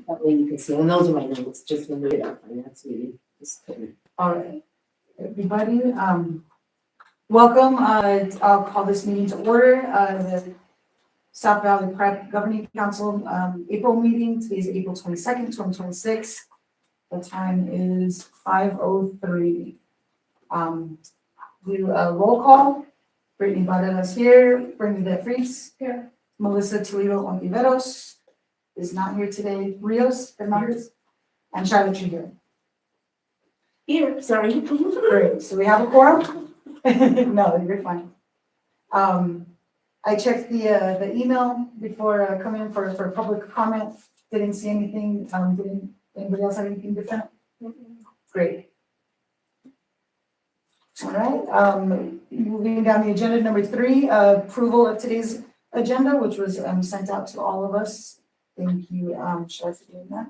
That way you can see, and those are my notes, just when we did our finance meeting. All right, everybody, welcome. I'll call this meeting to order. The South Valley Prep Governing Council, April meeting. Today is April 22nd, 2026. The time is 5:03. Do a roll call. Brittany Barreras here, Bernadette Fries here, Melissa Toledo Ontiveros is not here today, Rios Fernandez, and Charlotte Trujillo. Here, sorry. Great, so we have a quorum? No, you're fine. I checked the email before coming in for public comment, didn't see anything, didn't anybody else have anything different? Great. All right, moving down the agenda, number 3, approval of today's agenda, which was sent out to all of us. Thank you, Charlotte, for doing that.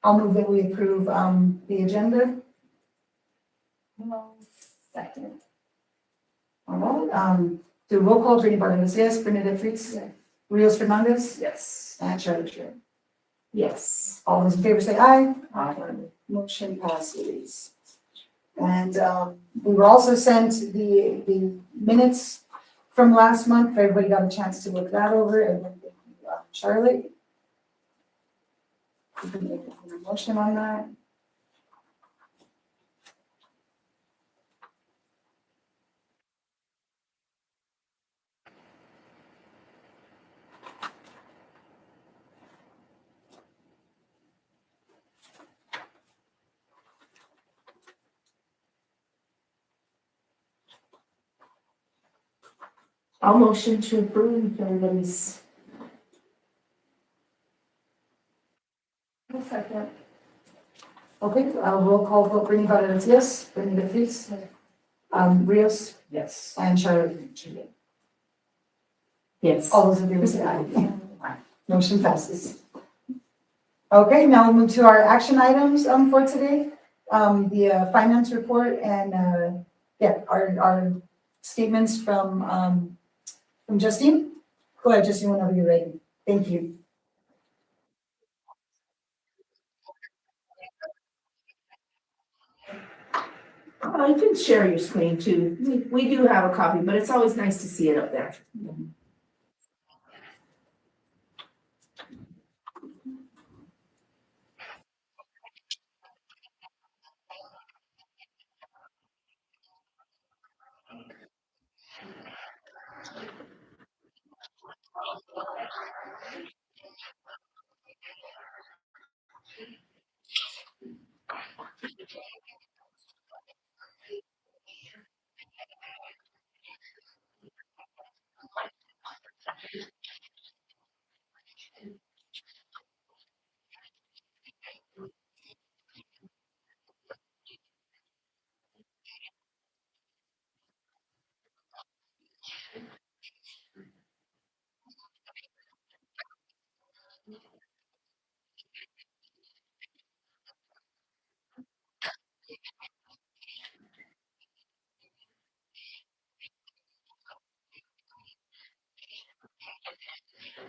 I'll move that we approve the agenda. Second. All right, do roll call, Brittany Barreras, yes, Bernadette Fritz, Rios Fernandez, Yes. and Charlotte Trujillo. Yes. All those in favor say aye. Aye. Motion passes. And we were also sent the minutes from last month. Everybody got a chance to look that over. And then thank you, Charlotte. You can make a motion on that. I'll motion to approve if everybody's. Second. Okay, roll call vote. Brittany Barreras, yes. Bernadette Fritz. Rios Yes. and Charlotte Trujillo. Yes. All those in favor say aye. Aye. Motion passes. Okay, now we'll move to our action items for today. The finance report and our statements from Justine. Go ahead, Justine, whenever you're ready. Thank you. You can share your screen too. We do have a copy, but it's always nice to see it up there.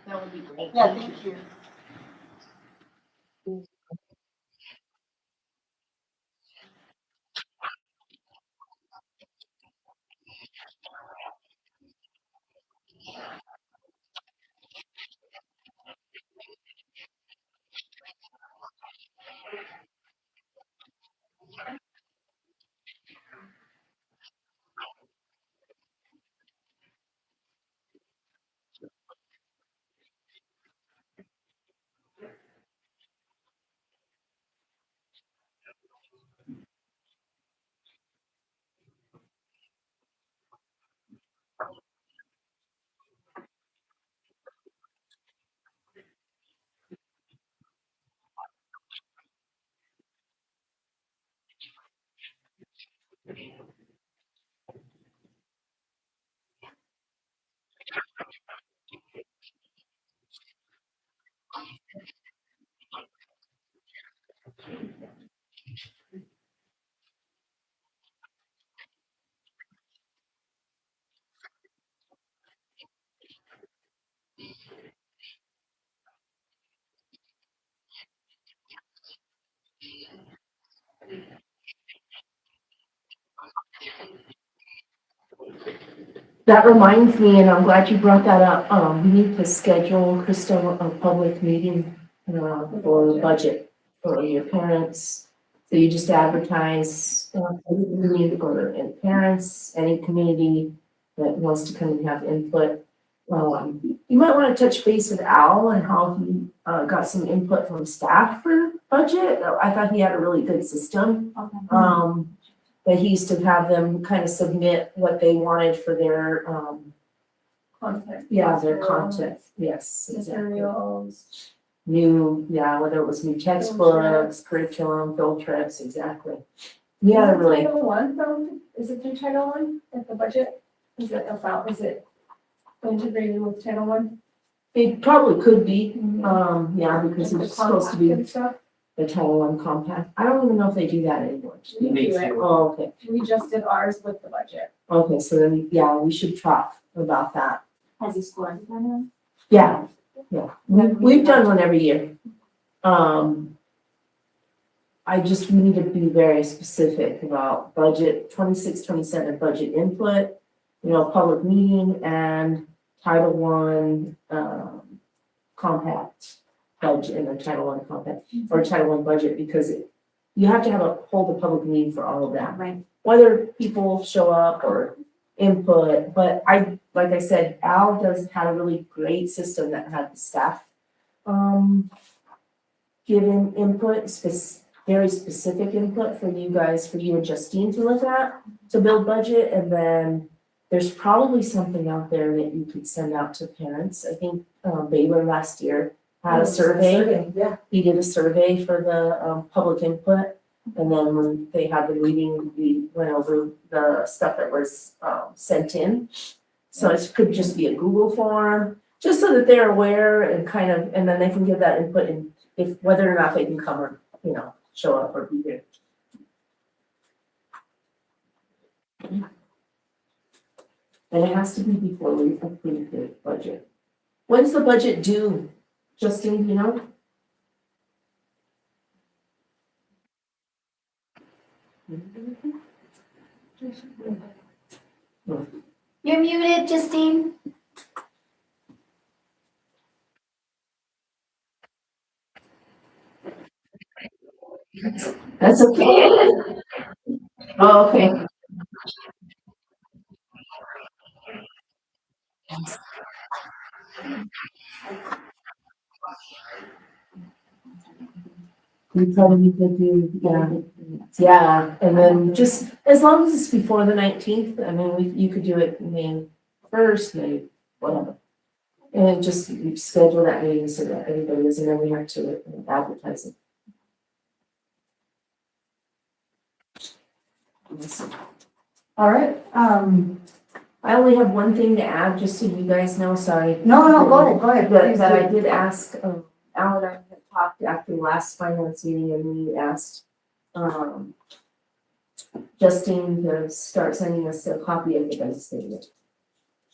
That would be great. Yeah, thank you. That reminds me, and I'm glad you brought that up, we need to schedule, Krista, a public meeting, for the budget for your parents. So you just advertise, community or and parents, any community that wants to come and have input. You might wanna touch base with Al and how he, got some input from staff for budget. I thought he had a really good system. That he used to have them kind of submit what they wanted for their, Content. yeah, their content, yes, exactly. Materials. New, yeah, whether it was new textbooks, curriculum, field trips, exactly. Yeah, Is it really, Title One though? Is it through Title One at the budget? Is it integrated with Title One? it probably could be, yeah, because Like the it's supposed to be compact and stuff? the Title I compact. I don't even know if they do that anymore. We do it. Oh, okay, We just did ours with the budget. okay, so then, yeah, we should talk about that. Has he scored by now? Yeah, yeah, we've done one every year. I just, we need to be very specific about budget, 26, 27 budget input, public meeting and Title I, compact budget in the Title I compact, or Title I budget, because you have to hold a public meeting for all of that. Right. Whether people show up or input, but like I said, Al had a really great system that had the staff, giving input, very specific input for you guys, for you and Justine to look at, to build budget, and then there's probably something out there that you could send out to parents. I think, Baylor last year had a survey. Yeah. He did a survey for the, public input. And then when they had the meeting, we went over the stuff that was, sent in. So it could just be a Google form, just so that they're aware and kind of, and then they can give that input in, if, whether or not they can come or, show up or be there. And it has to be before we approve the budget. When's the budget due, Justine, you know? You're muted, Justine. That's okay. Oh, okay. We probably could do, yeah, and then just, as long as it's before the 19th, I mean, you could do it May 1st, May, whatever. And just schedule that meeting so that everybody is, and then we have to advertise it. All right, I only have one thing to add, just so you guys know, sorry. no, go ahead. But please I do. did ask, Al and I had talked after the last finance meeting, and we asked, Justine to start sending us a copy of the budget statement.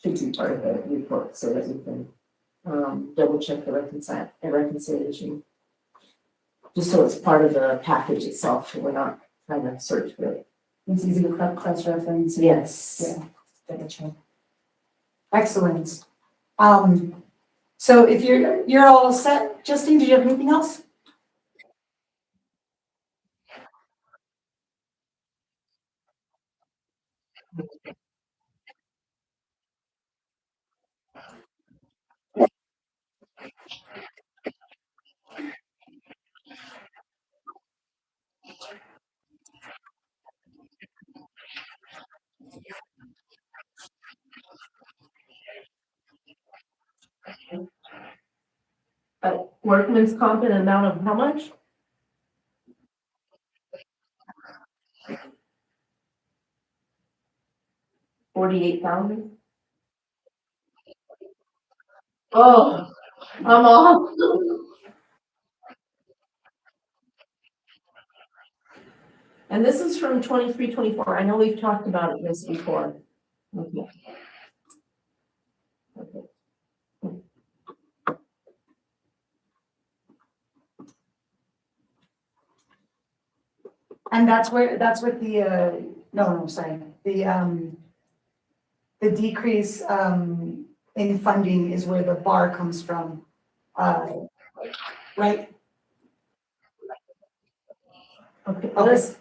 Should be part of the report, so that we can, double check the reconciliation. Just so it's part of the package itself, so we're not trying to search for it. It's easy to cross-reference. Yes. Yeah. Double check. Excellent. So if you're all set, Justine, did you have anything else? Workman's comp in an amount of how much? $48,000? Oh, I'm off. And this is from 23, 24. I know we've talked about this before. Okay. Okay. And that's what the, no, sorry, the decrease, in funding is where the bar comes from, right? Okay, Okay. let's,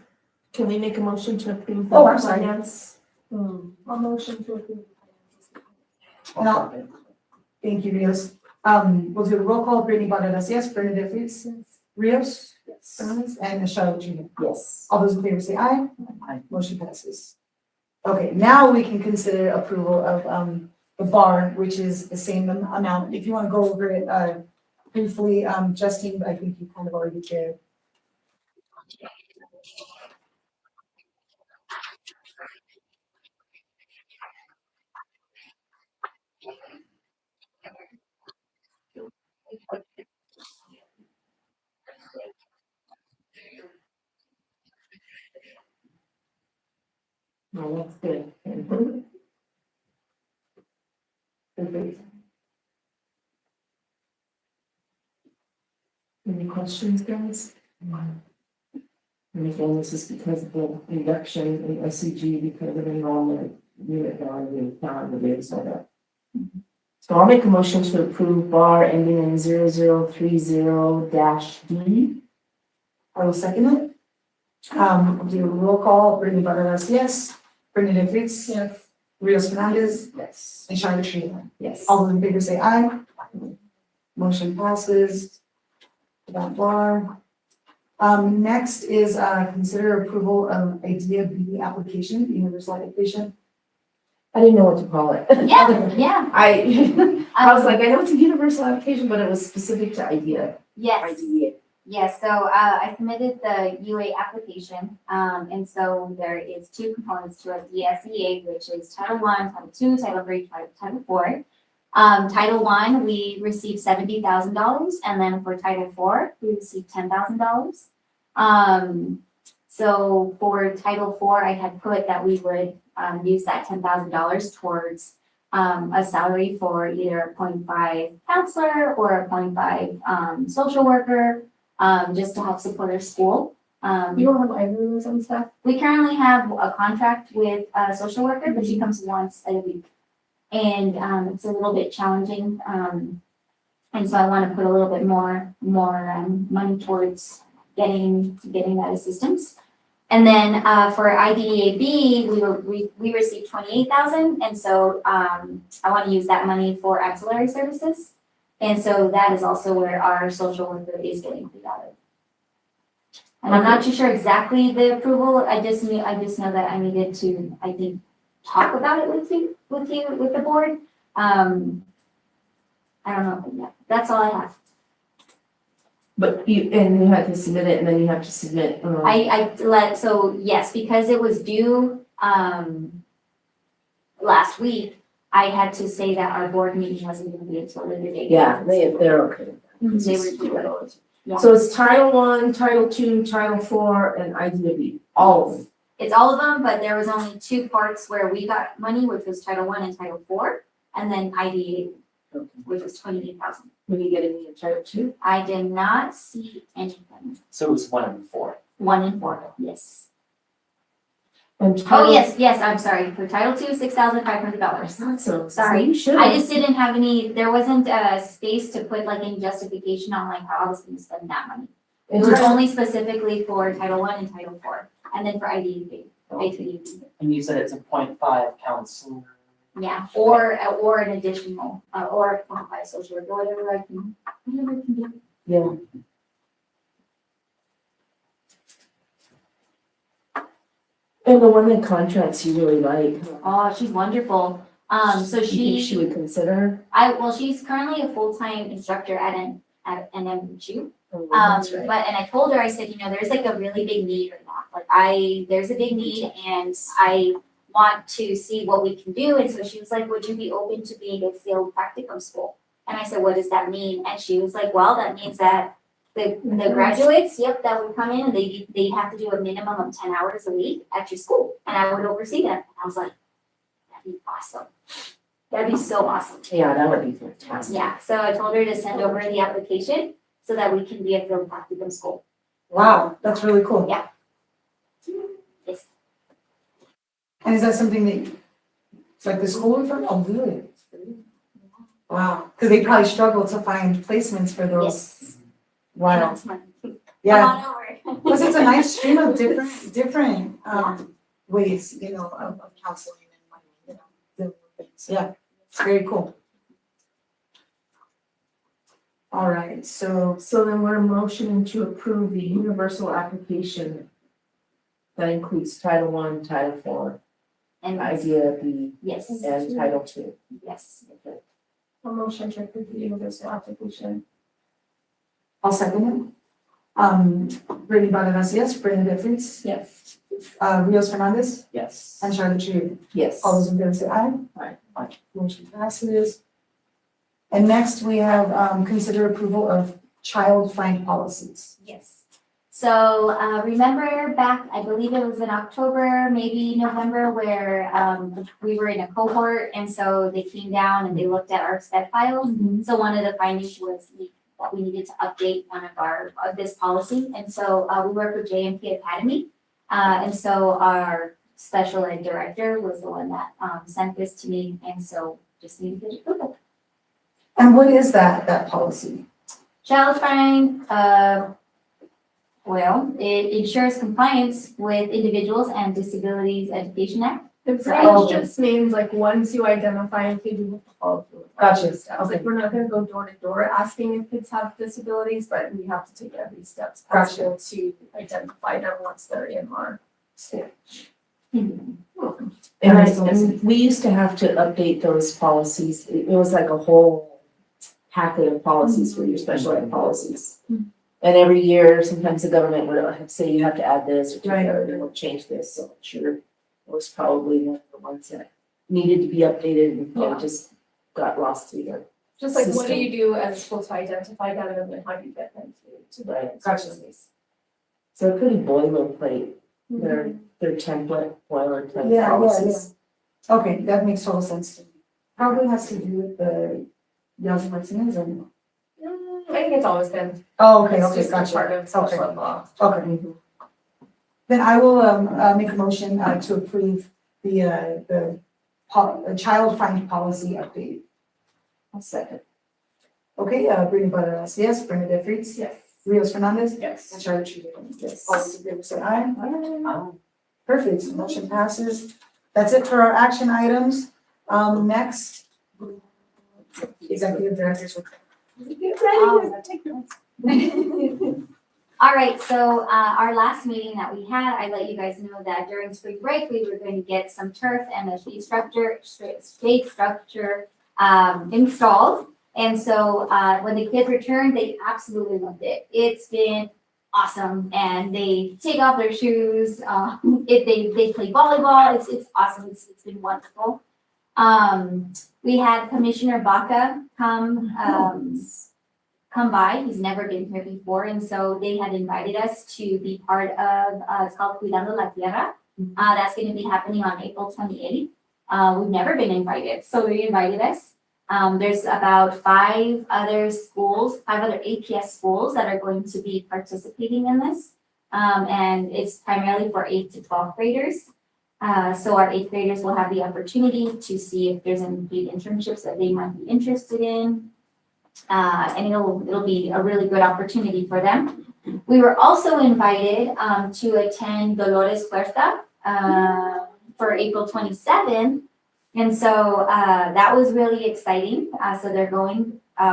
can we make a motion to approve the Oh, I'm sorry. finance? A motion to approve. No. Thank you, Rios. We'll do a roll call, Brittany Badalas, yes, Bernadette Fritz, Rios, Yes. Fernandez, and Michelle Junior. Yes. All those in favor say aye. Aye. Motion passes. Okay, now we can consider approval of, the bar, which is the same amount. If you want to go over it, briefly, Justine, but I think you kind of already did. No, that's good. Perfect. Any questions, guys? And again, this is because of the reduction in SCG because of enrollment unit value calendar year set up. So I'll make a motion to approve bar ending in 0030-D. I will second it. We'll do a roll call, Brittany Badalas, yes. Bernadette Fritz, Yes. Rios Fernandez, Yes. and Charlotte Trina. Yes. All those in favor say aye. Motion passes. That bar. Next is, consider approval of Idea B application, universal application. I didn't know what to call it. Yeah. I was like, I know it's a universal application, but it was specific to idea. Yes. IDEA. Yes, so I submitted the UA application, and so there is two components to it, the SEA, which is Title I, Title II, Title III, Title IV. Title I, we received $70,000, and then for Title IV, we received $10,000. So for Title IV, I had put that we would use that $10,000 towards a salary for either a 0.5 counselor or a 0.5 social worker, just to help support our school. You don't have either of those and stuff? We currently have a contract with a social worker, but she comes once a week. And it's a little bit challenging. And so I want to put a little bit more money towards getting that assistance. And then for IDEA-B, we received $28,000, and so I want to use that money for ancillary services. And so that is also where our social worker is getting paid out of. And I'm not too sure exactly the approval. I just know that I needed to, I think, talk about it with the board. I don't know. Yeah, that's all I have. But you had to submit it and then you have to submit. So yes, because it was due last week, I had to say that our board meeting wasn't going to be until later date. Yeah, they're okay. They were due. Yeah. So it's Title I, Title II, Title IV, and IDEA-B, all of them. It's all of them, but there was only two parts where we got money, which was Title I and Title IV, and then IDEA, which was $28,000. When you get any in Title II? I did not see anything. So it was 1 and 4. 1 and 4, yes. And Oh, Title. yes, I'm sorry. For Title II, $6,500. So, Sorry. you should. I just didn't have there wasn't a space to put like any justification on like how I was gonna spend that money. It was only specifically for Title I and Title IV, and then for IDEA. And you said it's a 0.5 counselor. Yeah, or an additional, or a 0.5 social worker, whatever I can do. Yeah. And the one that contracts you really like. Oh, she's wonderful. So You think she she, would consider? she's currently a full-time instructor at an MHU. Oh, that's right. But, and I told her, I said, there's like a really big need right now. Like there's a big need and I want to see what we can do. And so she was like, would you be open to being a field practicum school? And I said, what does that mean? And she was like, well, that means that the graduates, that would come in and they have to do a minimum of 10 hours a week at your school. And I would oversee them. And I was like, that'd be awesome. That'd be so awesome. Yeah, that would be fantastic. Yeah, so I told her to send over the application so that we can be a field practicum school. Wow, that's really cool. Yes. And is that something that It's like the school from, oh, really? Wow, because they probably struggle to find placements for those. Yes. Wow, That's fun. yeah. Come on over. Plus, it's a nice stream of different ways, you know, of counseling and like, you know, dealing with things. Yeah, it's very cool. All right, so So then we're motioning to approve the universal application that includes Title I, Title IV, And IDEA, yes, and Title II. yes. A motion to approve the universal application. I'll second it. Brittany Badanas, yes. Bernadette Fritz, Yes. Rios Fernandez, Yes. and Charlotte Tru. Yes. All those in favor say aye. Aye. Motion passes. And next we have, consider approval of child find policies. Yes. So, remember back, I believe it was in October, maybe November, where, we were in a cohort, and so they came down and they looked at our STEP files. So one of the findings was that we needed to update one of this policy, and so, we work with JMP Academy. And so our special ed director was the one that, sent this to me, and so just needed to approve it. And what is that policy? Child find, well, it ensures compliance with Individuals and Disabilities Education Act. It pretty Oh. much just means like, once you identify a kid, you have to follow through. with Gotcha. the steps. Like, we're not gonna go door to door asking if kids have disabilities, but we have to take every steps possible to identify them once they're in our state. And and we used to have to update those policies. It was like a whole packet of policies for your special ed policies. And every year, sometimes the government would say you have to add this or do that, or they will change this, so I'm sure it was probably one of the ones that needed to be updated and Yeah. just got lost through there. Just like, what do System. you do as a school to identify them, and then how do you get them to the Right. Gotcha. services? So pretty boilerplate, their template, boilerplate Yeah, policies. Okay, that makes total sense to me. Probably has to do with the Yaz Martinez or no? I think it's always been, Oh, okay, it's okay, just a gotcha. part of special ed law. Okay. Then I will, make a motion, to approve the child find policy update. I'll second. Okay, Brittany Badanas, yes. Bernadette Fritz, Yes. Rios Fernandez, Yes. and Charlotte Tru. Yes. All those in favor say aye. Um, Perfect, so motion passes. That's it for our action items. Next. Executive Director's report. All right, so, our last meeting that we had, I let you guys know that during spring break, we were going to get some turf and a shade structure, installed. And so, when the kids returned, they absolutely loved it. It's been awesome, and they take off their shoes, they play volleyball, it's awesome, it's been wonderful. We had Commissioner Baca come by, he's never been here before, and so they had invited us to be part of, it's called Cuidando la Tierra. That's gonna be happening on April 28th. We've never been invited, so they invited us. There's about five other APS schools that are going to be participating in this. And it's primarily for 8 to 12 graders. So our 8th graders will have the opportunity to see if there's any paid internships that they might be interested in. And it'll be a really good opportunity for them. We were also invited to attend Dolores Puerta for April 27th. And so that was really exciting. So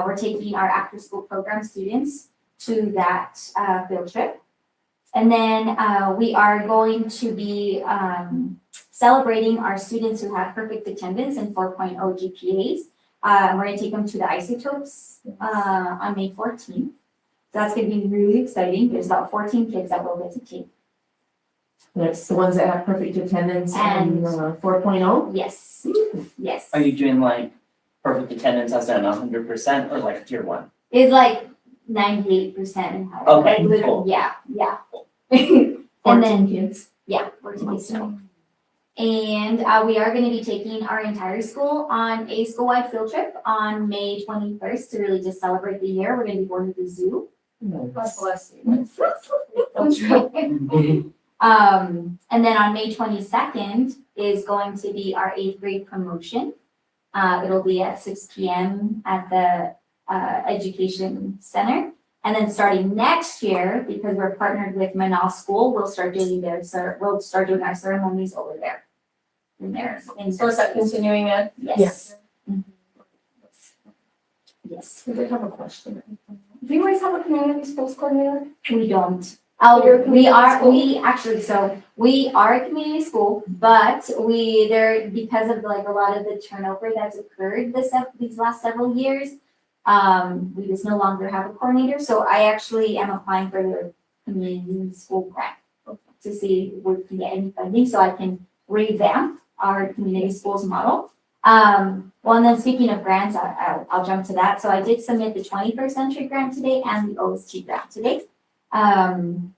we're taking our after school program students to that field trip. And then we are going to be celebrating our students who have perfect attendance and 4.0 GPAs. We're gonna take them to the Isotopes on May 14th. So that's gonna be really exciting. There's about 14 kids that we'll get to take. That's the ones that have perfect attendance and And- 4.0. Yes, yes. Are you doing like perfect attendance as in 100% or like tier 1? It's like 98% and higher. Okay, Like, literally, cool. yeah. And 14 then, kids. yeah, we're to be so. And we are gonna be taking our entire school on a school-wide field trip on May 21st to really just celebrate the year. We're gonna be going to the zoo. God bless you. And then on May 22nd is going to be our 8th grade promotion. It'll be at 6 p.m. at the Education Center. And then starting next year, because we're partnered with Manal School, we'll start doing our ceremonies over there. In there. So is that continuing ed? Yes. Mhm. Yes, I did have a question. Do you guys have a community schools coordinator? we don't. You're a We community are, school? we actually, so we are a community school, but because of like a lot of the turnover that's occurred these last several years, we just no longer have a coordinator, so I actually am applying for the community school grant to see if we can get any funding, so I can revamp our community schools model. Well, and then speaking of grants, I'll jump to that. So I did submit the 21st Century Grant today and the OST grant today. And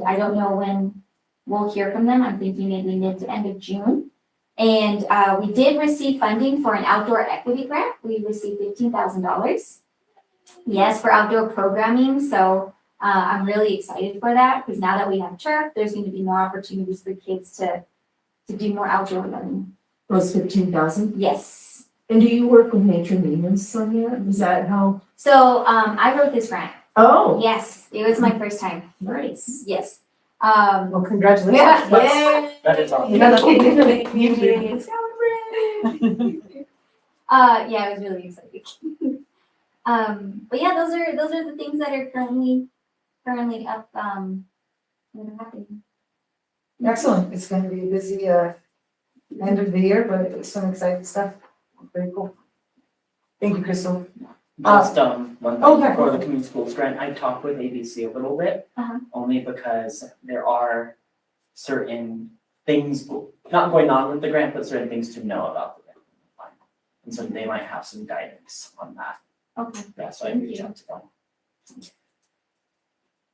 I don't know when we'll hear from them. I'm thinking maybe mid to end of June. And we did receive funding for an outdoor equity grant. We received $15,000. Yes, for outdoor programming. So I'm really excited for that because now that we have turf, there's going to be more opportunities for kids to do more outdoor learning. Was 15,000? Yes. And do you work with Nature Maintenance, Sonia? Is that how? So I wrote this grant. Oh, Yes, it was my first time. nice. Yes. Well, congratulations. Yeah. That is awesome. You know, Yeah, it was really exciting. But yeah, those are the things that are currently up, that are happening. Excellent. It's going to be a busy end of the year, but some exciting stuff. Very cool. Thank you, Crystal. Just, one oh, thing yeah. for the community schools grant, I talked with ABC a little bit. Uh-huh. Only because there are certain things not going on with the grant, but certain things to know about the grant. And so they might have some guidance on that. Okay. Yeah, so I Thank reached you. out to them.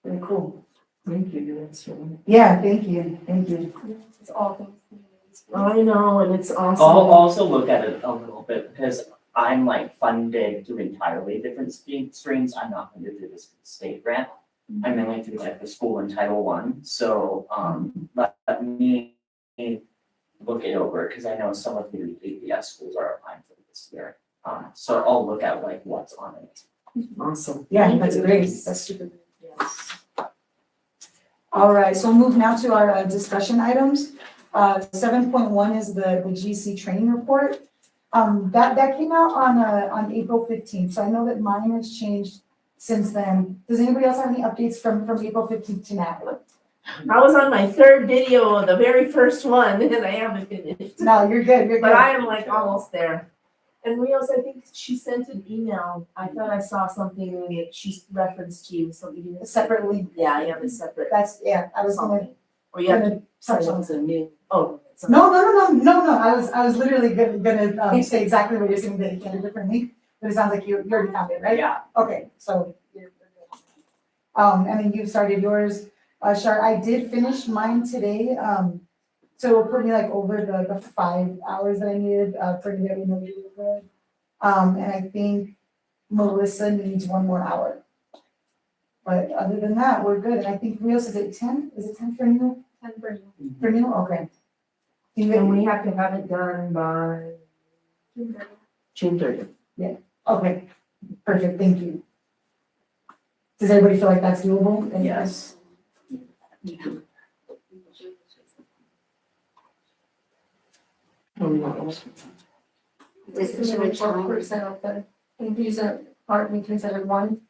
Very cool. Thank you. That's really. Yeah, thank you. Thank you. It's all things community schools. I know, and it's I'll awesome. also look at it a little bit because I'm like funded through entirely different streams. I'm not funded through this state grant. I'm mainly through like the school in Title I. So let me look it over because I know some of the APS schools are applying for this year. So I'll look at like what's on it. Awesome. Yeah, Thank that's you. great. That's super good. Yes. All right, so we'll move now to our discussion items. 7.1 is the GC training report. That came out on April 15th, so I know that mine has changed since then. Does anybody else have any updates from April 15th to now? I was on my third video of the very first one and I haven't finished. No, you're good, you're But good. I am like almost there. And Rios, I think she sent an email. I thought I saw something that she referenced to you, something. Separately, Yeah, you have a separate I was gonna, something. Or you have to touch touch on on some new, oh. it's no, I was literally gonna say exactly what you're saying, that you can do differently, but it sounds like you already found it, right? Yeah, Okay, so you're good. And then you started yours, Shar, I did finish mine today, so it put me like over the 5 hours that I needed, pretty good, really good. And I think Melissa needs 1 more hour. But other than that, we're good, and I think Rios, is it 10? Is it 10 for you? 10 for you. For you, okay. And we have to have it done by June 30th. Okay, perfect, thank you. Does everybody feel like that's doable? yes. This is Should really we challenging. 12% of the user part we considered one?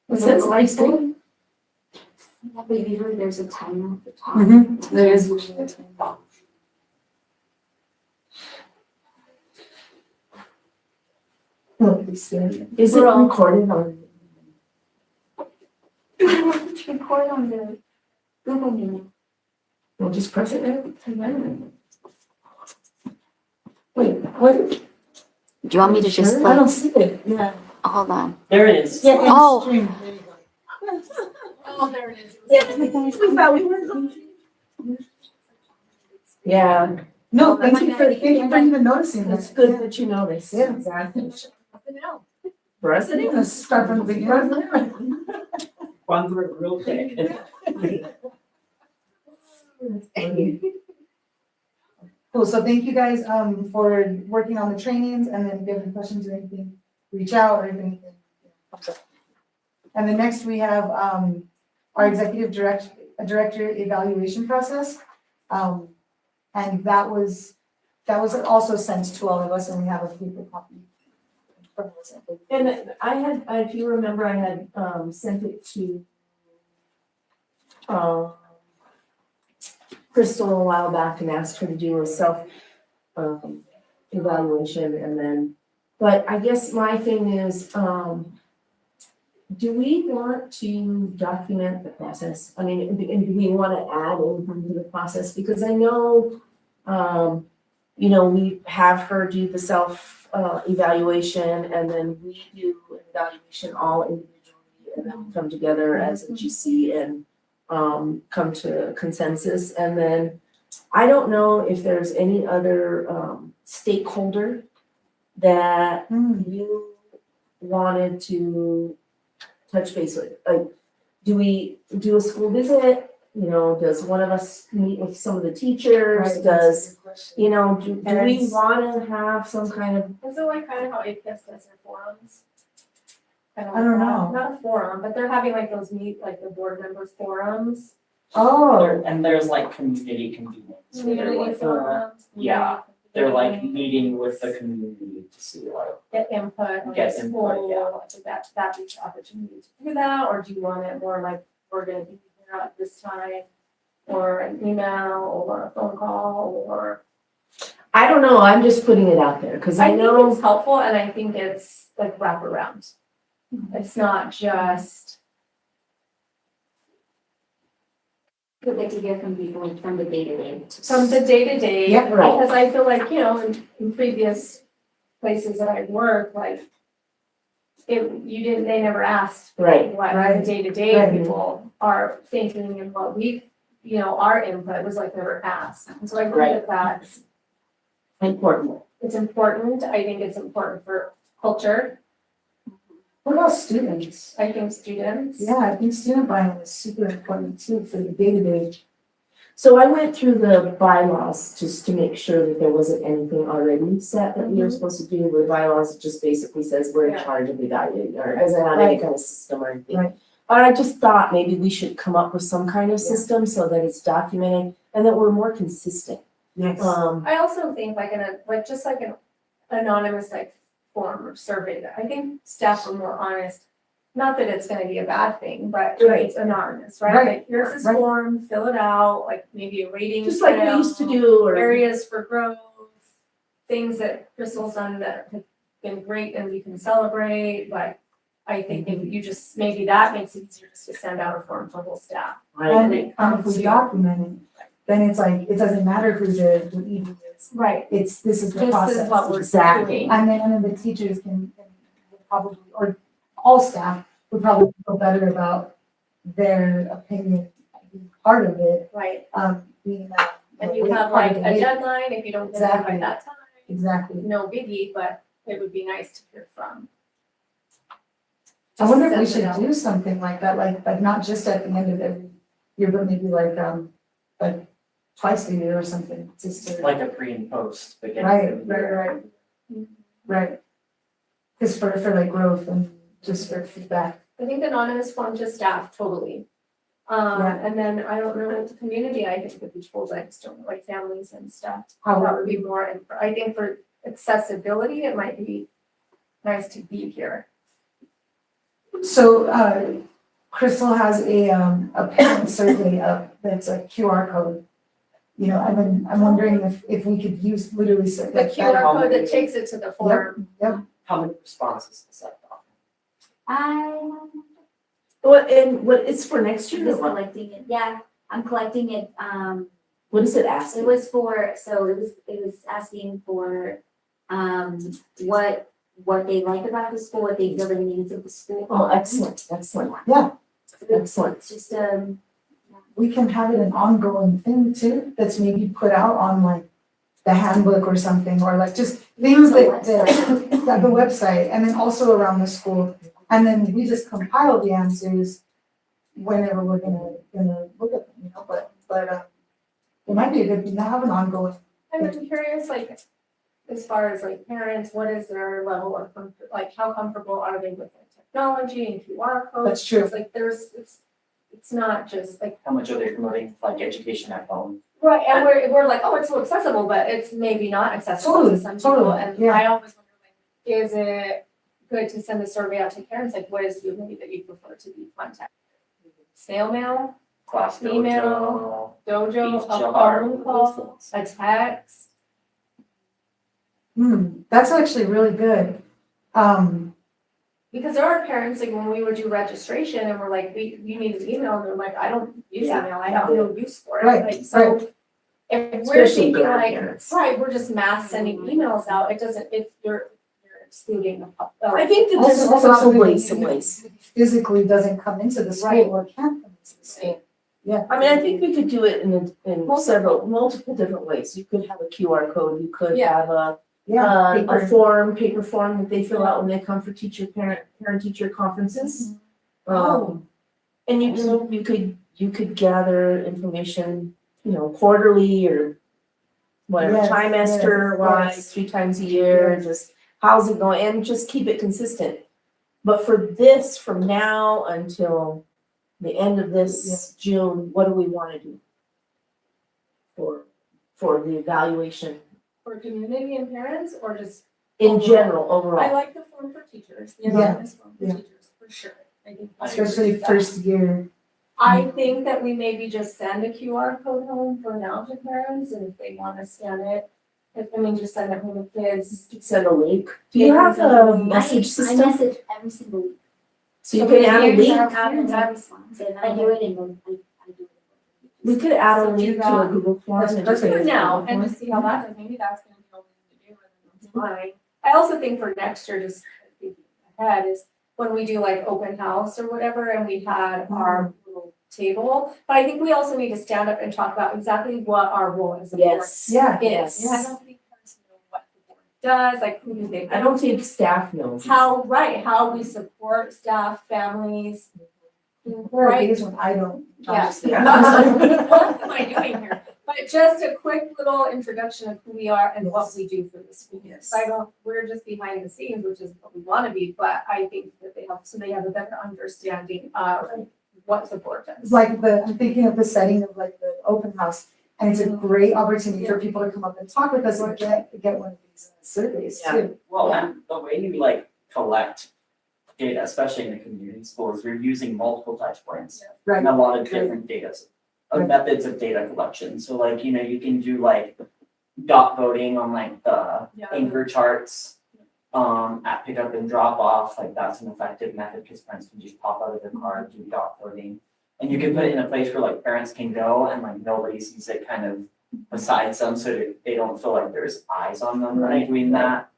What's that, live stream? Yeah, but usually there's a timer at the top. There is. Is it recorded on? It's record on the Google Meet. We'll just press it there? Wait, what? Do you want me to just I like, don't see it. Yeah. hold on? There it is. Yeah, Oh. in the stream, there you go. Oh, there it is. We thought we were. Yeah, No, thank you for even noticing that's that. good that you noticed. Yeah. Exactly. Nothing else. President? Let's start from the beginning. Run through it real quick. Cool, so thank you guys, for working on the trainings, and then if you have any questions or anything, reach out, or if anything comes up. And then next we have, our executive director evaluation process. And that was also sent to all of us, and we have a paper copy. And I had, if you remember, I had, sent it to, Crystal a while back and asked her to do a self, evaluation, and then, but I guess my thing is, do we want to document the process? I mean, and do we want to add anything to the process? Because I know, you know, we have her do the self, evaluation, and then we do an evaluation all individually, and then we come together as a GC and, come to consensus. And then I don't know if there's any other, stakeholder that you wanted to touch base with. Like, do we do a school visit? You know, does one of us meet with some of the teachers? Does, you know, do we Parents. wanna have some kind of, Is it like kind of how APS does their forums? Kind of I don't like that. know. Not a forum, but they're having like those like the board members forums. Oh, And there's like community convenings. where they're Community like, forums. yeah, they're like community meeting with the community to see like, Get input on the Get input, yeah. school, I think that be the opportunity to do that, or do you want it more like, we're gonna be here at this time? Or an email, or a phone call, or. I don't know, I'm just putting it out there, cause I think know, it's helpful, and I think it's like wraparound. It's not just, Good way to hear from people from the day-to-day. from the day-to-day. Yeah, right. Because I feel like, you know, in previous places that I've worked, like, they never asked right, what Right. the day-to-day Right. people are thinking, and what we, you know, our input was like never asked. And so I think Right. that that's, important. it's important, I think it's important for culture, what about students? I think students. Yeah, I think student buy-in is super important too for the day-to-day. So I went through the bylaws just to make sure that there wasn't anything already set that we were supposed to do. The bylaws just basically says we're in Yeah. charge of evaluating, or it doesn't have any Right. kind of system or anything. Right. But I just thought maybe we should come up with some kind of system so that it's documented and that we're more consistent. Yes. I also think like just like an anonymous like form or survey, that I think staff are more honest. Not that it's gonna be a bad thing, but Right. it's anonymous, right? Right. Like, here's this Right. form, fill it out, like maybe a rating. Just like we used to do, or. Areas for growth, things that Crystal's done that have been great and we can celebrate, but I think if you just, maybe that makes it easier just to send out a form for whole staff. And it if comes we to- document it, then it's like, it doesn't matter who the ED is. Right. This is the This process. is what we're Exactly. doing. And then the teachers can probably, or all staff would probably feel better about their opinion being part of it, Right, being and you way have part like of a it. deadline, if you don't get it by Exactly. that time, Exactly. no biggie, but it would be nice to hear from. I wonder if we Just send it should out. do something like that, like not just at the end of every year, but maybe like twice a year or something, just to. like a pre and post, beginning. Right. Right. Because for like growth and just for feedback. I think anonymous form to staff, totally. Yeah. And then I don't know what the community, I think would be told, I just don't know, like families and stuff. How That would be more, I think for accessibility, it might be nice to be here. So, Crystal has a parent survey up that's a QR code. You know, I'm wondering if we could use literally The like QR that. code that takes it to the form. How many responses is that? What, it's for next I'm year, or just what? collecting it, yeah, I'm collecting it, What does it ask? it was for, so it was asking for, what they like about the school, what they feel the needs of the school. Oh, excellent, excellent, Yeah, excellent. It's just, we can have it an ongoing thing too, that's maybe put out on like the handbook or something, or like just things that, the website, and then also around the school. And then we just compile the answers whenever we're gonna look at them, you know, but it might be a good thing to have an ongoing. I'm curious, like, as far as like parents, what is their level of comfort, like, how comfortable are they with like, technology and QR codes? That's true. It's like, it's not just like, How much are they promoting like education at home? right, and we're like, oh, it's so accessible, but it's maybe not accessible to Totally, some people, totally, and yeah. I always wonder, like, is it good to send a survey out to parents, like, what is the way that you prefer to be contacted? Snail mail, Class Email. dojo, dojo, a HR, phone call, a text? That's actually really good. Because there are parents, like, when we would do registration and we're like, you need an email, and they're like, I don't use Yeah. email, I have no use for it, Right, like, so. If we're Especially thinking like, grandparents. right, we're just mass sending emails out, it doesn't, if you're excluding the I think that there's Also probably something some ways. physically doesn't come into the Right. school or can't come into the school. I mean, I think we could do it in multiple different ways. You could have a QR code, you could Yeah. have a Yeah, paper form that they fill out when they come for parent-teacher conferences. And you could gather information, quarterly or whatever, Yes, trimester yes, wise, yes. 3 times a year, just how's it going, and just keep it consistent. But for this, from now until the end of this June, what do we wanna do? For the evaluation For community and parents, or just, in general, I overall. like the form for teachers, the Yeah. anonymous form for Yeah. teachers, for sure. I think especially first year. I think that we maybe just send a QR code home for now to parents, and if they wanna scan it, just send it home to kids. You could send a link. Do They you can have send a a link. message I system? message every single week. So you could add a Here's link, our parents are response, and I do it and then I do it. we could add a So do link to a that. Google form That's and just. Do perfect. it now and just see how that does, maybe that's gonna be all we need to do, and then that's fine. I also think for next year, just thinking ahead, is when we do like open house or whatever, and we had our little table, but I think we also need to stand up and talk about exactly what our role as a board Yes. Yeah, Yes. is. I don't think parents know what the board does, like who do they. I don't think staff knows. How we support staff, families. We're a biggest one, I don't. Yes. honestly. What am I doing here? But just a quick little introduction of who we are and what we do for the school. Yes. We're just behind the scenes, which is what we want to be, but I think that they have a better understanding of what the board does. I'm thinking of the setting of like the open house, and it's a great opportunity for people to come up and talk with us and get one of these surveys too. Well, and the way you like collect data, especially in the community schools, you're using multiple touch points. Right. And a lot of different methods of data collection. So like, you can do like dot voting on like the anchor charts. At pickup and drop off, like that's an effective method because parents can just pop out of their car and do dot voting. And you can put it in a place where like parents can go and like nobody sees it kind of besides them, so that they don't feel like there's eyes on them when doing that.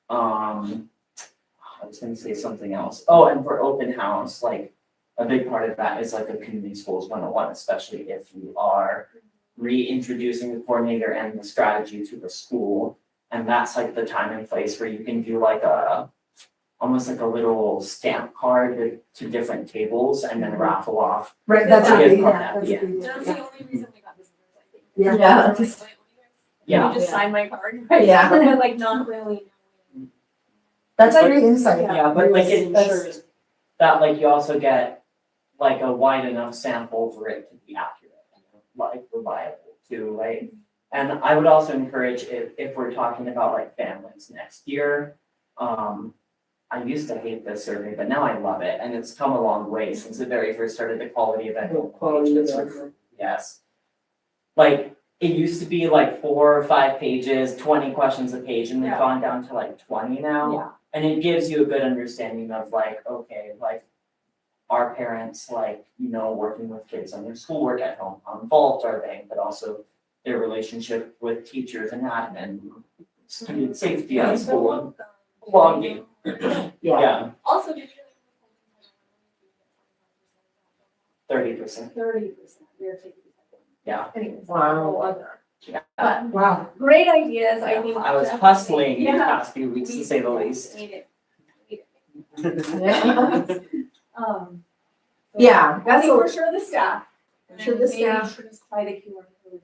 I was gonna say something else. Oh, and for open house, like a big part of that is like a community schools 101, especially if you are reintroducing the coordinator and the strategy to the school. And that's like the time and place where you can do like almost like a little stamp card to different tables and then raffle off. Right, that's a Yeah. good, yeah, that's a good. That's the only reason we got this, I think. Yeah. Yeah. Like, what do Yeah. you just sign my card. Yeah. But like not really. That's a great insight. Yeah, but like it That's- ensures that like you also get like a wide enough sample for it to be accurate, like reliable too, right? And I would also encourage if we're talking about like families next year, I used to hate this survey, but now I love it, and it's come a long way since it very first started, the quality of education. Yes. Like, it used to be like 4 or 5 pages, 20 questions a page, and they've Yeah. gone down to like 20 now. Yeah. And it gives you a good understanding of like, okay, like, are parents like, working with kids on their schoolwork at home, how involved are they? But also their relationship with teachers and admin, student safety at school, belonging. Yeah, Also, did you? 30%, 30%, we're taking. yeah. Anyways, Wow. a whole other. Yeah. But Wow. great ideas, I think. I was hustling these Yeah. past few weeks to say the least. Need it. Yeah, I that's think a, for sure the staff. For sure the Maybe staff. should just try the QR code.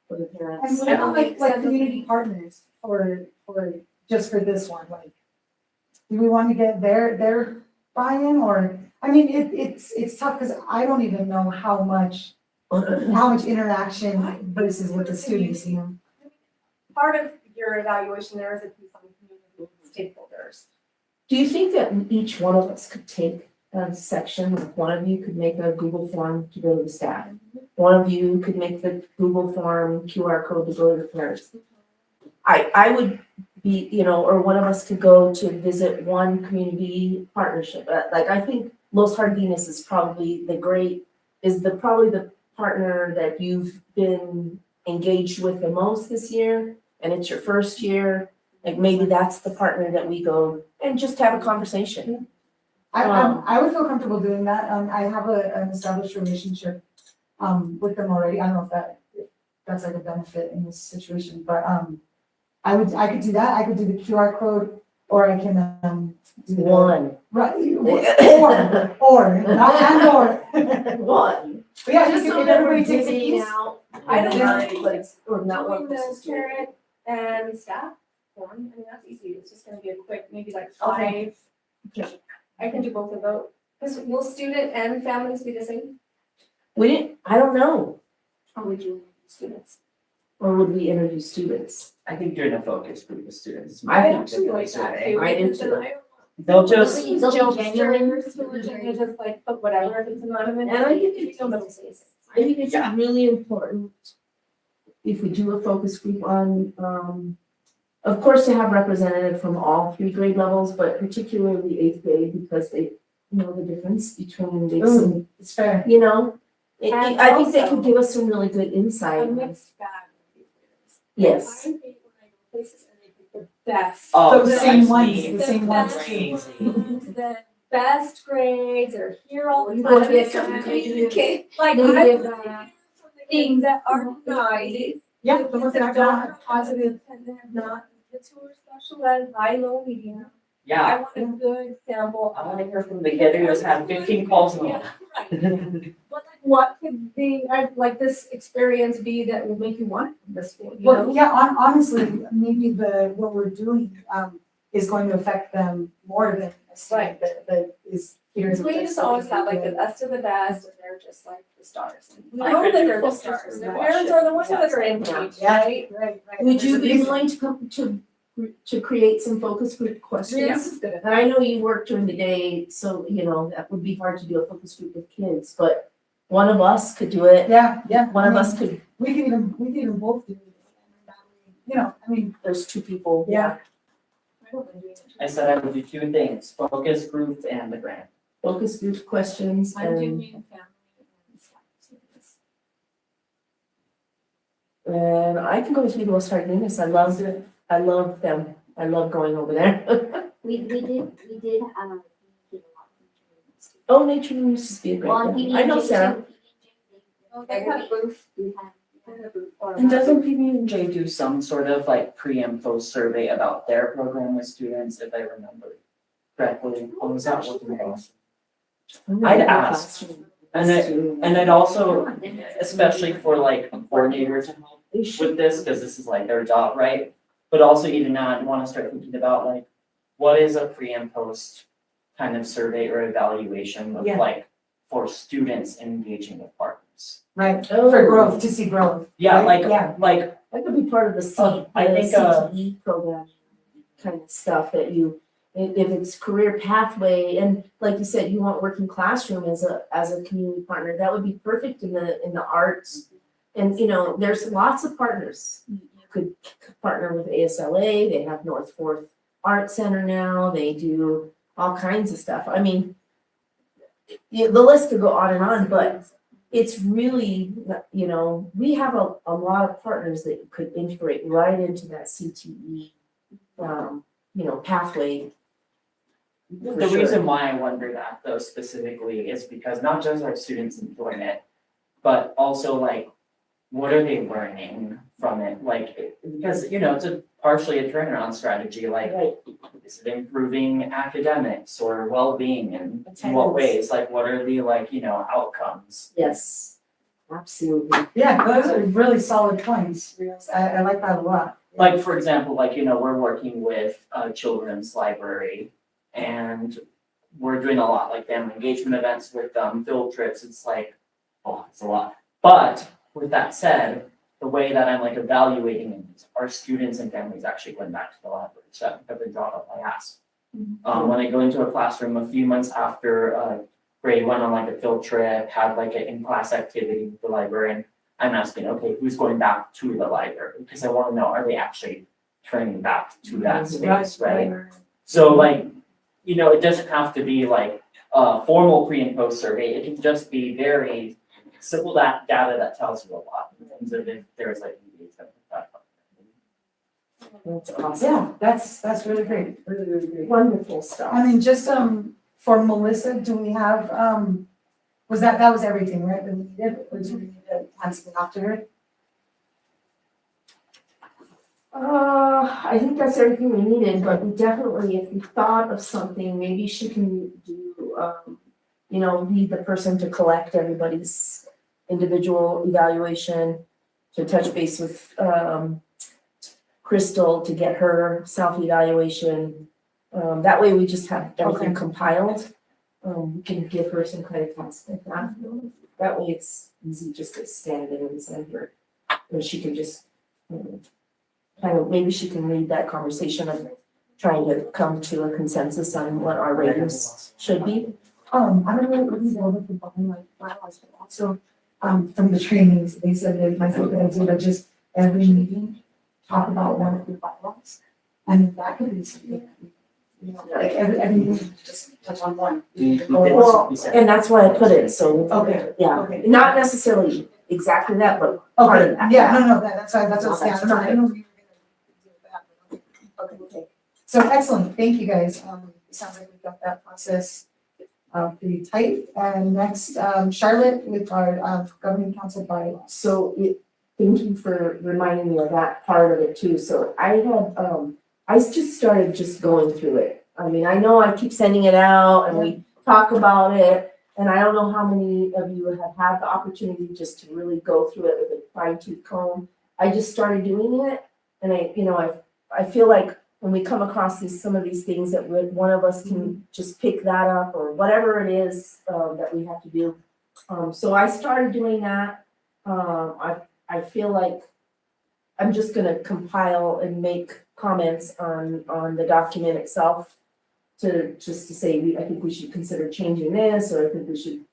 for the And parents. what about like community partners for, just for this one, like, do we want to get their buy-in, or, I mean, it's tough, because I don't even know how much interaction versus with the students, you know? Part of your evaluation there is a piece on community stakeholders. Do you think that each one of us could take a section, like one of you could make a Google form to go to the staff? One of you could make the Google form QR code to go to the parents. I would be, you know, or one of us could go to visit one community partnership. Like, I think Los Jardines is probably probably the partner that you've been engaged with the most this year, and it's your first year. Like, maybe that's the partner that we go and just have a conversation. I would feel comfortable doing that. I have an established relationship with them already. I don't know if that's like a benefit in this situation, but I could do that. I could do the QR code, or I can do the One. right, or not and or. One. But yeah, Just if so that we're everybody takes a divvying piece. out. I don't mind, mind or not Doing what the parent and staff form, I mean, that's easy, it's just gonna be a quick, maybe like 5. Okay. I can do both of those, because will student and families be the same? I don't know, Or would you students? or would we interview students? I think doing a focus group with students. I might be actually like that survey. too. I do because then too. I don't They'll just, They'll be genuine. Jokesters, just like put whatever if it's anonymous. And I think it's- no middle space. I think it's Yeah. really important if we do a focus group on, of course, to have representative from all 3 grade levels, but particularly 8th grade, because they know the difference between this and, It's fair. you know, And I think they also- could give us some really good A insight. mixed bag of behaviors. Yes. I hate when I go places and they pick the best. Oh, The that's same ones, me. the same ones. best Crazy. ones, the best grades are here all the You time. wanna get some communicate. Like, You I give, would take things that are nice. Yeah, the ones that I got positive. And then not the two are special ed, high, low, medium. yeah, I want a good sample. I wanna hear from the kid who has had 15 calls a month. Yeah, right. But like, what could like this experience be that will make you want this school, you Well, know? yeah, honestly, maybe what we're doing, is going to affect them more than a student that is here. So we just always have like the best of the best, and they're just like the stars. And we I know could that do they're the focus stars, group the watch parents it. are the ones Yeah. that are engaged, Yeah. right? Right. Would you There's a be reason. willing to come to create some focus group questions? This is good. And I know you work during the day, so, you know, that would be hard to do a focus group with kids, but one of us could do it. Yeah, yeah. One I of mean, us could, We could even both do it. You know, I mean, there's 2 people. Yeah. I don't mind doing it. I said I would do 2 things, focus group and the grant. Focus group questions I'm and, doing family and staff service. and I can go with you to Los Jardines. I love them. I love going over there. We did, communicate a lot. Oh, Nature Room used to be a great Well, one. I know Sarah. Oh, they have a booth. We have And doesn't PB&J do some sort of like pre and post survey about their program with students, if I remember correctly? Or was that working else? I'd ask. And I'd also, especially for like a coordinator to help They with should. this, because this is like their job, right? But also even now, I'd want to start thinking about like, what is a pre and post kind of survey or evaluation look Yeah. like for students engaging with partners? right, Oh. for growth, to see growth. Yeah, Right? like, Yeah. like, That could be part of the I think, CTE program kind of stuff that you, if it's career pathway, and like you said, you want working classroom as a community partner, that would be perfect in the arts. And, you know, there's lots of partners. You could partner with ASLA, they have North Fourth Art Center now, they do all kinds of stuff. I mean, the list could go on and on, but it's really, you know, we have a lot of partners that could integrate right into that CTE, you know, pathway. for the sure. reason why I wonder that though specifically is because not just are students enjoying it, but also like, what are they learning from it? Like, because, you know, it's partially a turnaround strategy, like, Right. is it improving academics or well-being and in what Attendance. ways? Like, what are the like, you know, outcomes? Yes, Absolutely. Yeah, those are really solid points. I like that a lot. Like, for example, like, we're working with a children's library and we're doing a lot, like family engagement events with them, field trips, it's like, oh, it's a lot. But with that said, the way that I'm like evaluating it is, are students and families actually going back to the library? So have been brought up, I ask. When I go into a classroom a few months after grade went on like a field trip, had like an in-class activity with the librarian, I'm asking, okay, who's going back to the library? Because I want to know, are they actually turning back to that space, right? So like, it doesn't have to be like a formal pre and post survey. It can just be very simple data that tells you a lot in terms of if there's like engagement with that. That's awesome. Yeah, that's really great, really, really great. Wonderful stuff. I mean, just, for Melissa, do we have, that was everything, right, that we needed, or do we need to add something after her? I think that's everything we needed, but we definitely, if we thought of something, maybe she can do, be the person to collect everybody's individual evaluation, to touch base with, Crystal to get her self-evaluation. That way we just have everything compiled. We can give her some kind of task like that. That way it's easy just to stand in and send her. And she can just, kind of, maybe she can lead that conversation of trying to come to a consensus on what our ratings should be. I don't know if you know what the bottom like bylaws, but also, from the trainings, they said that my favorite idea to just every meeting, talk about one of your bylaws. And that could be something, like every meeting, just touch on one. Well, and that's why I put it, so, Okay, yeah, okay. not necessarily exactly that, but part of Okay, that. yeah, no, that's why, that's what I was saying, That's I don't know, I didn't know we were gonna do that, but okay. So excellent, thank you guys, it sounds like we got that process pretty tight, and next, Charlotte with our governing council bylaws. So thank you for reminding me of that part of it too. So I had, I just started just going through it. I mean, I know I keep sending it out and we talk about it. And I don't know how many of you have had the opportunity just to really go through it with a fine tooth comb. I just started doing it and I feel like when we come across some of these things that one of us can just pick that up or whatever it is that we have to do. So I started doing that. I feel like I'm just gonna compile and make comments on the document itself to say, I think we should consider changing this, or I think we should,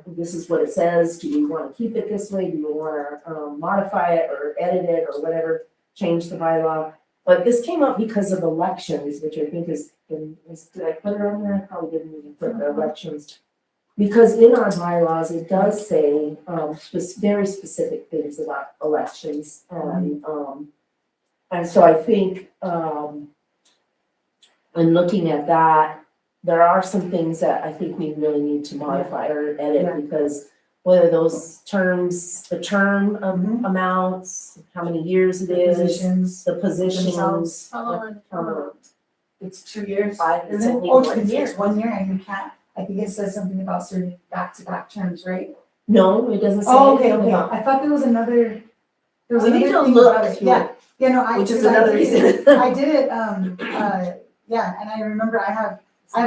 this is what it says. Do we wanna keep it this way? Do we wanna modify it or edit it or whatever, change the bylaw? But this came up because of elections, which I think did I put it on there? I probably didn't even put the elections. Because in our bylaws, it does say, very specific things about elections and so I think, in looking at that, there are some things that I think we really need to modify or edit because whether those terms, the term amounts, how many years it is, Positions. the positions. themselves. It's 2 years. 5, Is it's it? only Oh, 1 year. it's 1 year and you can't, I think it says something about certain back-to-back terms, right? No, it doesn't say Oh, okay, anything okay, about. I thought there was another, there was We need another to thing look about it, through yeah. it, Yeah, no, I. which is because I another did it- reason. I did it, yeah, and I remember I have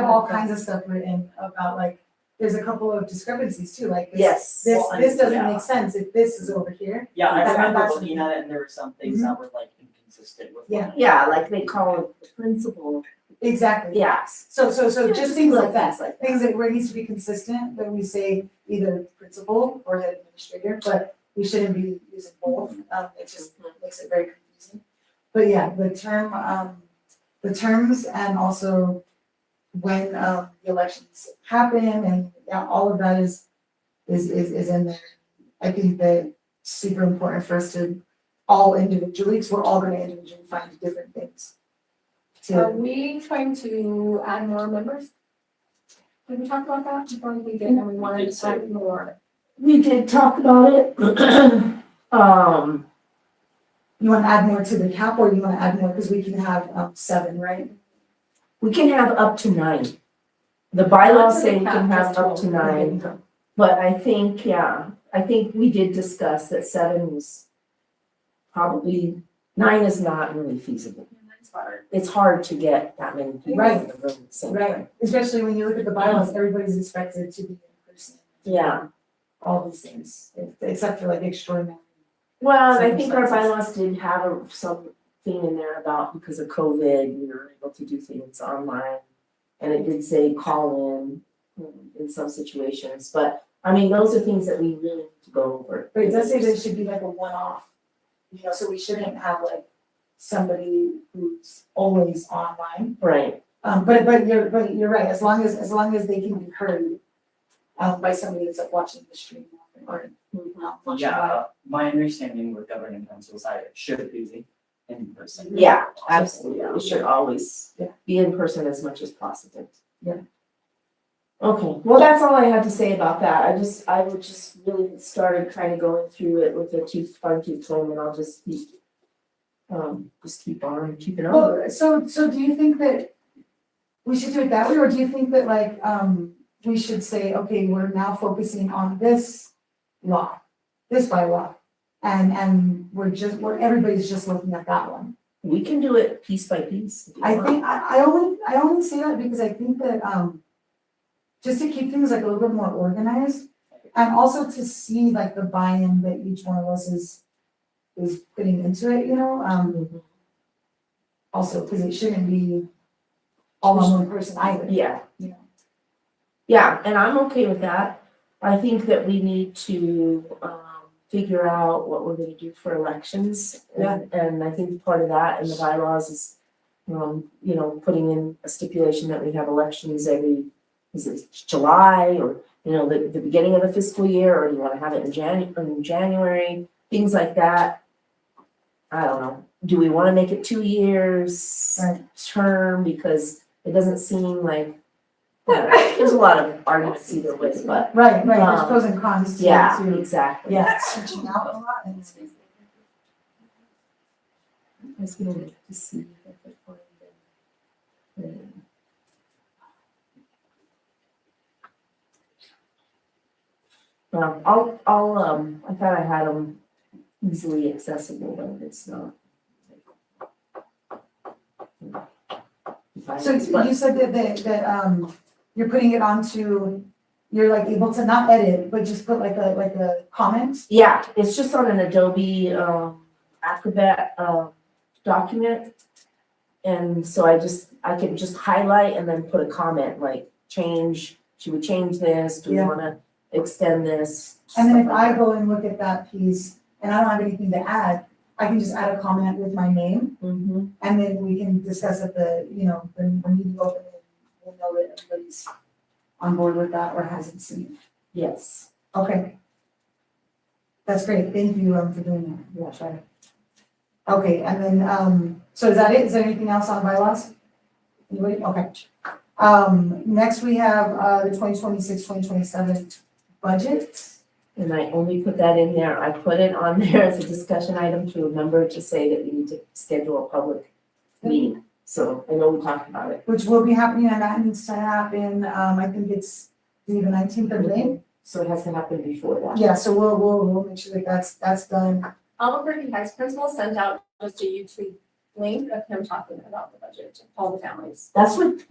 all kinds of stuff written about like, there's a couple of discrepancies too, like this, Yes. this doesn't Yeah. make sense if this is over here. Yeah, I That's remember that's- looking at it and there were some things that were like inconsistent with. Yeah. Yeah, like they call it the principal. Exactly. Yes. So just things little like that, like things that where it needs to be consistent, when we say either principal or head administrator, but we shouldn't be using both, it just makes it very confusing. But yeah, the terms and also when the elections happen and yeah, all of that is in there. I think that it's super important for us to all individually, because we're all gonna individually find different things. Are To, we trying to add more members? Did we talk about that before we did, and we wanted to add more? We did talk about it. you wanna add more to the cap or you wanna add more, because we can have 7, right? We can have up to 9. The bylaws say we can have up to 9, but I think, I think we did discuss that 7 was probably, 9 is not really feasible. That's hard. It's hard to get that many people in the room at the same time. Right, especially when you look at the bylaws, everybody's expected to be in person. Yeah, All these things, except for like extraordinary. well, I think our Circumstances. bylaws did have something in there about because of COVID, we were able to do things online. And it did say call in some situations, but I mean, those are things that we really need to go over. But it does say there should be like a one-off, so we shouldn't have like somebody who's always online. Right, But you're right, as long as they can be heard, by somebody that's like watching the stream or. watching live. Yeah, my understanding with governing council is that it should be in person. yeah, absolutely, we should always Yeah. be in person as much as possible. Yeah. Okay, well, that's all I had to say about that, I would just really started kind of going through it with a fine tooth comb, and I'll just keep on keeping on. Well, so do you think that we should do it that way, or do you think that like, we should say, okay, we're now focusing on this law, this bylaw, and everybody's just looking at that one? We can do it piece by piece. if you I want. think, I only say that because I think that, just to keep things like a little bit more organized, and also to see like the buy-in that each one of us is putting into it, also, because it shouldn't be all on one person either. Yeah. Yeah. Yeah, and I'm okay with that. I think that we need to figure out what we're gonna do for elections. And I think part of that in the bylaws is, putting in a stipulation that we have elections is it July or, the beginning of the fiscal year, or do you wanna have it in January, things like that. I don't know. Do we wanna make it 2 years Right. term, because it doesn't seem like, there's a lot of arguments either way, but Right, there's pros and cons to it yeah, too. exactly. Yeah, switching out a lot and it's. I was gonna look to see if I could find it. Well, I thought I had them easily accessible, but it's not. So But- you said that you're putting it onto, you're like able to not edit, but just put like a comment? Yeah, it's just on an Adobe Acrobat document. And so I can just highlight and then put a comment like should we change this? Do we Yeah. wanna extend this? And then if Stuff like I go and look at that piece and I don't have anything to add, I can just add a comment with my name that. Mhm. and then we can discuss at the meeting open and we'll know that everybody's on board with that or hasn't seen Yes, it. Okay. That's great. Thank you for doing that. yeah, sure. Okay, and then, so is that it? Is there anything else on bylaws? Anybody? Okay. Next we have, the 2026-2027 budget. And I only put that in there, I put it on there as a discussion item to remember to say that we need to schedule a public meeting. So I know we talked about it. Which will be happening, and that needs to happen, I think it's the 19th of May. So it has to happen before that. Yeah, so we'll make sure that that's done. Albuquerque High Principal sent out just a YouTube link of him talking about the budget to all the families. That's what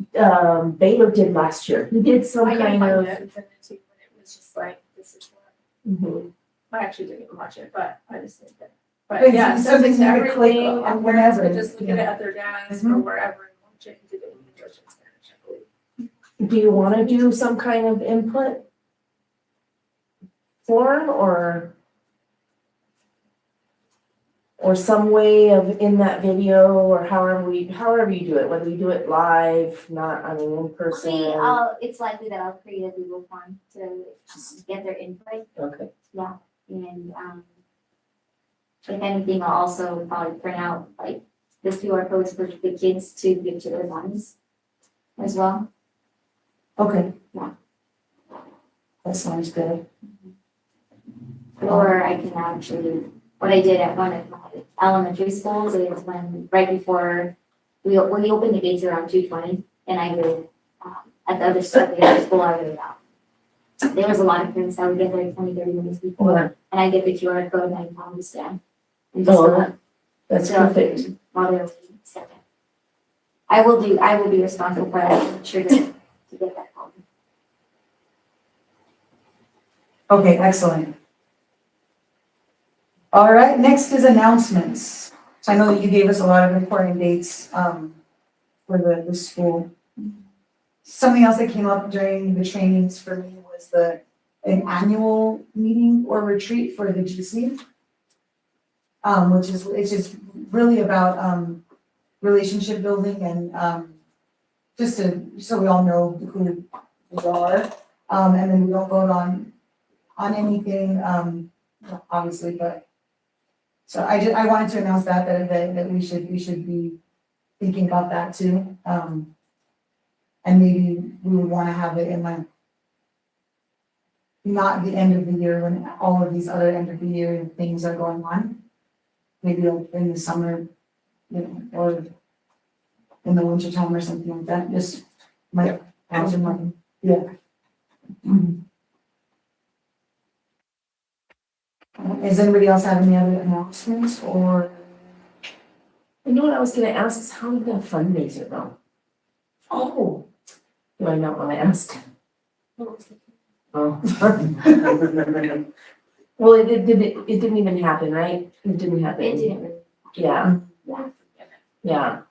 Baylor did last year. He did some I can kind find of. it and send it to you, but it was just like, this is what, Mhm. I actually didn't even watch it, but I just think that. But But yeah, it's send it something to you could click everything, on and parents whenever, could just look at it yeah. at their desk or Mhm. wherever and watch it, and do it in English and Spanish, I believe. Do you wanna do some kind of input form or some way of in that video or however you do it, whether you do it live, in person? It's likely that I'll create a Google form to get their input Okay, and, if anything, I'll also probably print out like the QR codes for the kids to give to their moms as well. Okay. Yeah. That sounds good. Or I can actually, what I did at one of my elementary schools is when, right before, we opened the gates around 2:20, and I would, at the other start of the other school, I would there was a lot of things, I would get there 20, 30 minutes before, and I get the QR code and I tell them to stand. And just, Oh, that's perfect. while they're waiting, second. I will be responsible for that, I'm sure to get that call. Okay, excellent. All right, next is announcements. So I know that you gave us a lot of important dates, for the school. Something else that came up during the trainings for me was an annual meeting or retreat for the GC. It's just really about, relationship building and, just so we all know who we are. And then we don't vote on anything, obviously, but. So I wanted to announce that we should be thinking about that too. And maybe we would want to have it in not the end of the year when all of these other end of the year things are going on. Maybe in the summer, or in the winter time or something like that, just my answer, yeah. Does anybody else have any other announcements or? You know what I was gonna ask is how did that fundraiser go? Oh. Do I not wanna ask? Oh. Well, it didn't even happen, right? It didn't happen. It didn't. Yeah, Yeah. yeah.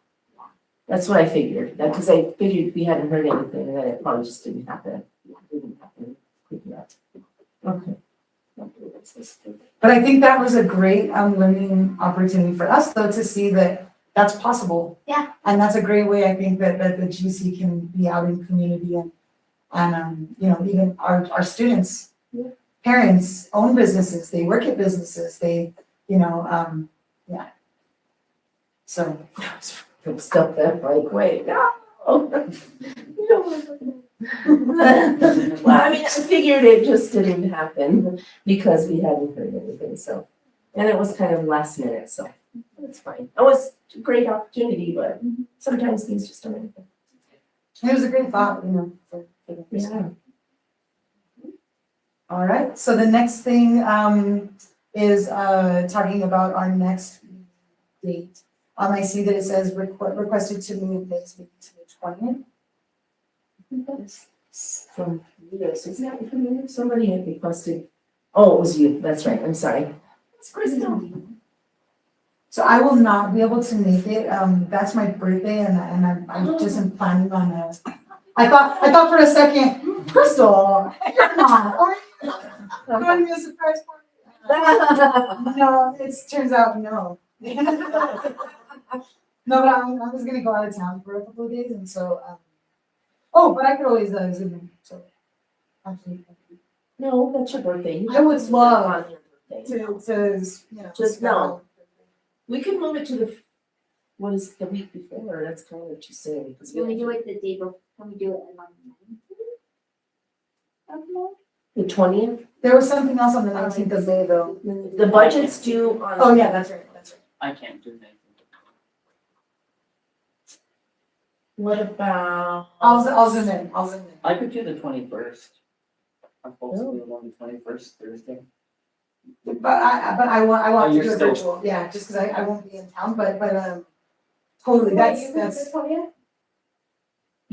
That's what I figured, because I figured we hadn't heard anything, and then it probably just didn't happen. It didn't happen quick enough. Okay. But I think that was a great learning opportunity for us though, to see that that's possible. Yeah. And that's a great way, I think, that the GC can be out in community and even our students, Yeah. parents own businesses, they work at businesses, they, yeah. So, From stuff that like, wait, no. You don't want to- Well, I mean, I figured it just didn't happen because we hadn't heard anything, so. And it was kind of last minute, so that's fine. It was a great opportunity, but sometimes things just don't happen. it was a great thought, for the Yeah. All right, so the next thing is talking about our next date. I see that it says requested to move next meeting to the 20th. From years, isn't that from you? Somebody had requested, oh, it was you, that's right, I'm sorry. It's Crystal. So I will not be able to make it, that's my birthday and I just am planning on I thought for a second, Crystal, you're not, are you? Going to be a surprise party? No, it turns out no. No, but I was gonna go out of town for a couple of days and so, but I could always Zoom in, so. Actually, No, that's your birthday. I would love On your birthday. Just no. We could move it to what is the week before, that's kind of too soon, because Can we do it the day before, can we do it on the 20th, There was something else on the 19th of May though. the budget's due on. Oh, yeah, that's right. I can't do anything. What about? I'll zoom in. I could do the 21st. I'm supposed to be on the 21st Thursday. But I want Oh, to you're do it still- virtual, yeah, just because I won't be in town, but totally, that's, It's, I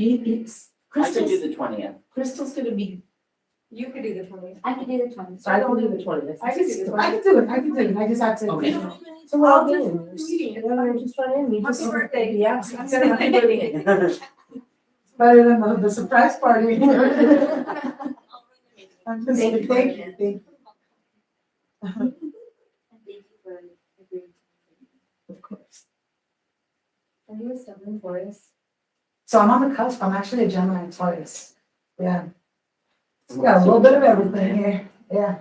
could do Crystal's, the 20th. Crystal's gonna be, You could do the 20th. I could do the 20th. so I can do the 20th. I could do the I can do it, I just have to. Okay. You don't even need to log I'll in. just meeting, it's You don't fine. just run in, we Happy just. birthday. Yeah. I'm gonna happy birthday. Better than the surprise party. I'm just, Thank you. thank you. And thank you for agreeing. Of course. Are you a stubborn Taurus? So I'm on the cusp, I'm actually a Gemini and Taurus, yeah. We got a little bit of everything here, yeah.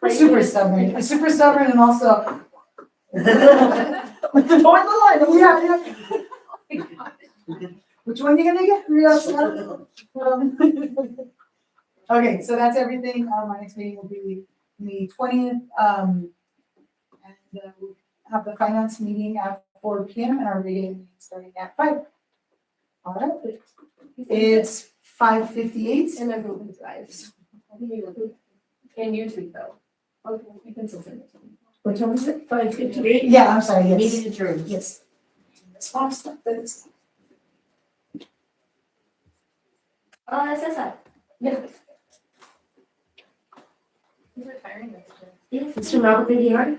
Super stubborn and also. With the line, yeah. Which one you gonna get? Okay, so that's everything. My next meeting will be the 20th. And we'll have the finance meeting at 4 p.m. and our meeting starting at 5. All right, it's 5:58. And then Google Drives. I think you in YouTube though. Okay, you can still send it to me. What time is it? 5:58? Yeah, I'm sorry, yes. Meeting adjourned, yes. That's- Oh, it says that. He's retiring next year. Yes. Mr. Malcolm, aye?